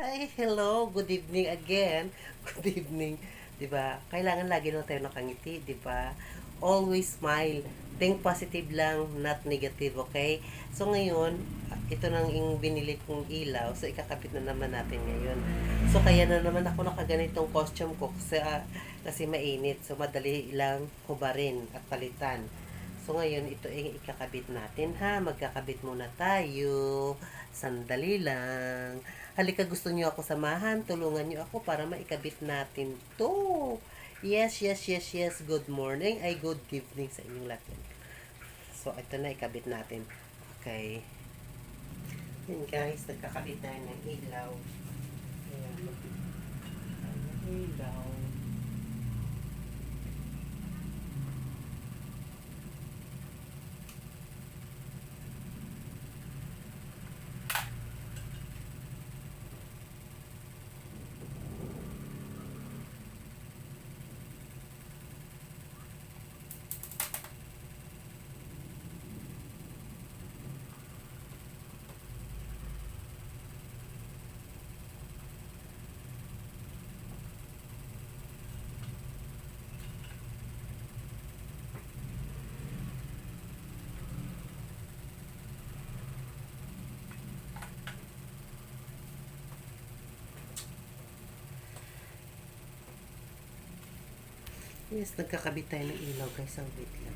Ay, hello, good evening again. Good evening. 'Di ba? Kailangan lagi lang tayo nakangiti, 'di ba? Always smile. Think positive lang, not negative, okay? So ngayon, ito nang yung binili kong ilaw. So ikakabit na naman natin ngayon. So kaya na naman ako nakaganitong costume ko kasi mainit. So madali lang hubarin at palitan. So ngayon, ito ay ikakabit natin ha. Magkakabit muna tayo. Sandali lang. Halika, gusto niyo ako samahan? Tulungan niyo ako para maikabit natin to. Yes, yes, yes, yes. Good morning ay good evening sa inyong lahat. So, ito na ikabit natin. Okay. Yan guys, nagkakabit tayo ng ilaw. Ayan. Ilaw. Yes, nagkakabit tayo ng ilaw guys. Ang wait lang.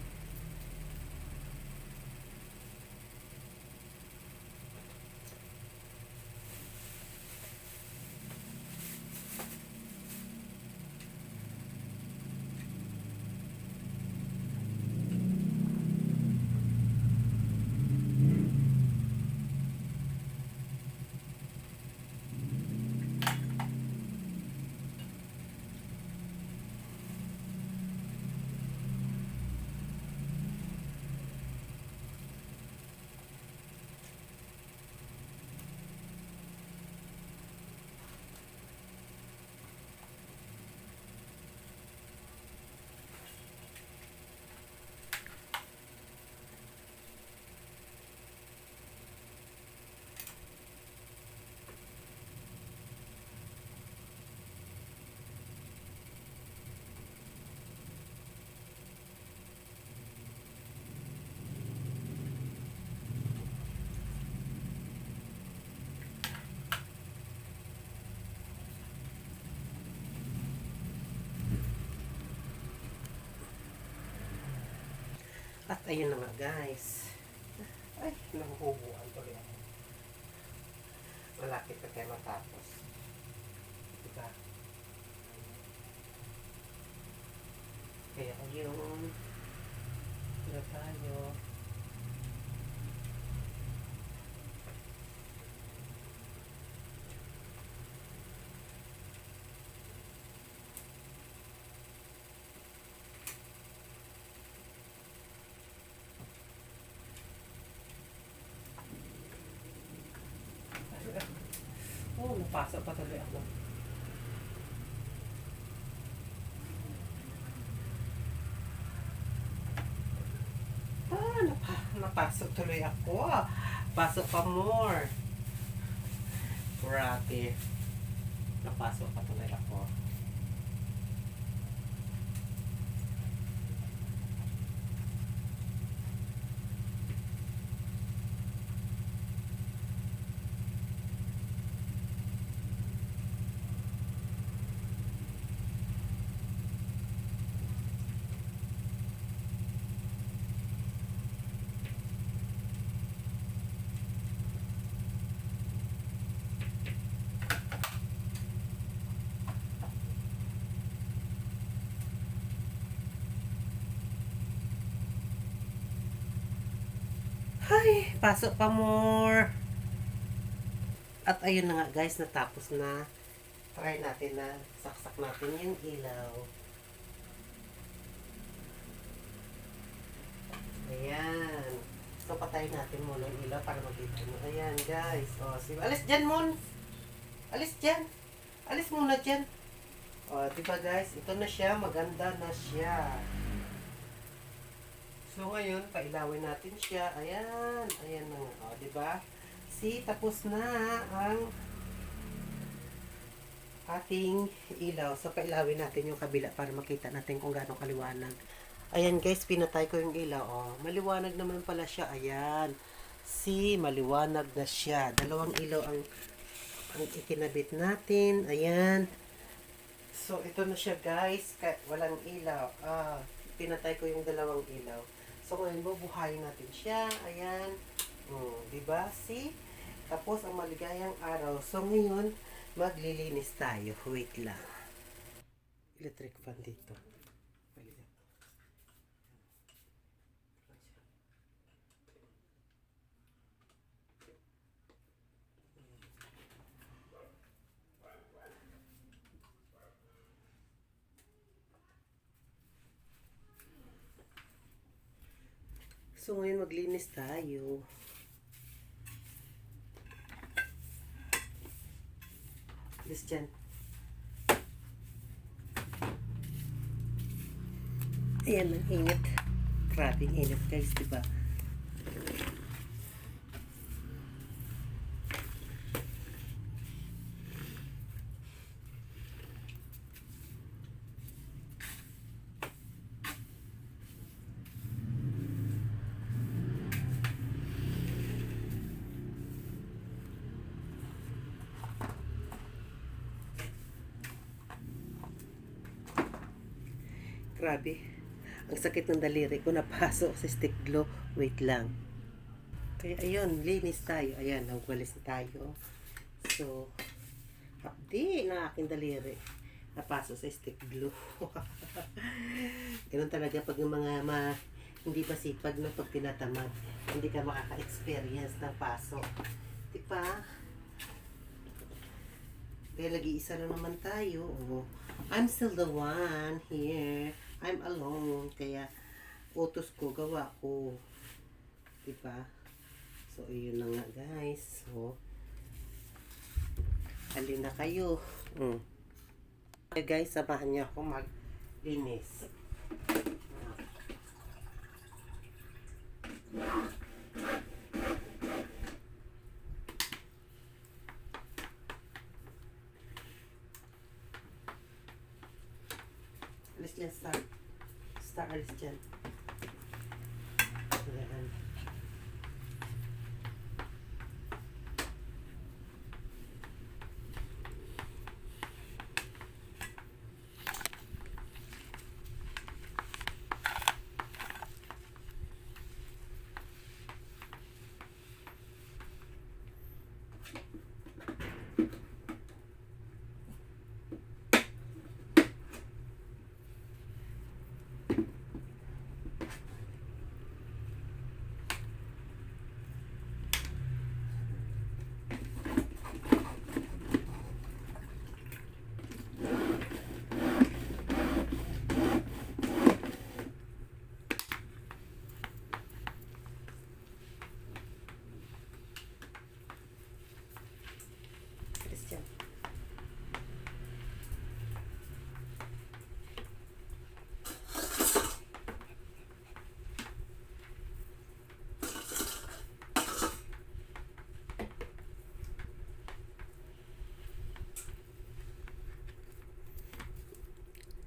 At ayun na nga guys. Ay, nahuhubuan tuloy ako. Malapit na tayo matapos. Diba? Kaya ayun. Diba tayo? Oh, napasa pa tuloy ako. Napasok tuloy ako. Pasok pa more. Grabe. Napasok pa tuloy ako. Ay, pasok pa more. At ayun na nga guys, natapos na. Try natin na saksak natin yung ilaw. Ayan. So, patayin natin muna yung ilaw para makita mo. Ayan, guys. O, alis dyan, Mon. Alis dyan. Alis muna dyan. O, diba, guys? Ito na siya. Maganda na siya. So, ngayon, pailawin natin siya. Ayan. Ayan na nga. O, diba? See, tapos na ang ating ilaw. So, pailawin natin yung kabila para makita natin kung gaano kaliwanag. Ayan guys, pinatay ko yung ilaw. Oh, maliwanag naman pala siya. Ayan. See, maliwanag na siya. Dalawang ilaw ang ikinabit natin. Ayan. So, ito na siya guys. Walang ilaw. Pinatay ko yung dalawang ilaw. So, ngayon bubuhayin natin siya. Ayan. Diba? See? Tapos, ang maligayang araw. So, ngayon, maglilinis tayo. Wait lang. Electric fan dito. So, ngayon maglinis tayo. Alis dyan. Ayan, ang init. Grabe ang init guys, diba? Grabe. Ang sakit ng daliri ko, napasok sa stick glue. Wait lang. Kaya ayun, linis tayo. Ayan, nagwalis na tayo. So, hapdi ng aking daliri. Napasok sa stick glue. Ganun talaga pag yung mga hindi pa sipag na pag tinatamad. Hindi ka makaka-experience ng pasok. Diba? Kaya nag-iisa lang naman tayo. Oh. I'm still the one here. I'm alone. Kaya utos ko, gawa ko. Diba? So, yun na nga guys. So, halina kayo. Okay guys, samahan niyo ako maglinis. Alis dyan, Star, alis dyan. Ayan.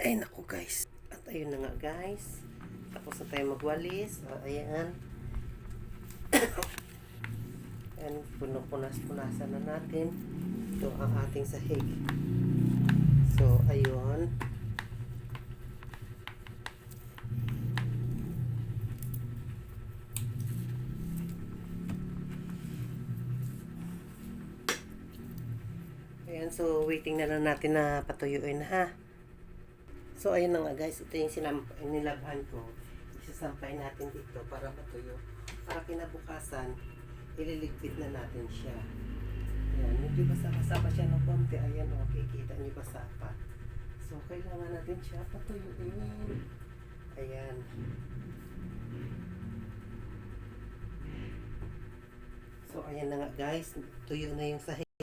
Ay naku guys. At ayun na nga guys. Tapos na tayo magwalis. Ayan. Ayan, punasan na natin. Ito ang ating sahig. So, ayun. Ayan, so waiting na lang natin na patuyuin ha. So, ayun na nga guys, ito yung nilabhan ko. Isasampay natin dito para matuyo. Para kinabukasan, ililigpit na natin siya. Ayan, medyo basa-basa pa siya ng konti. Ayan, okay, kita niyo basa pa. So, kailangan natin siya patuyuin. Ayan. So, ayan na nga guys, tuyo na yung sahig.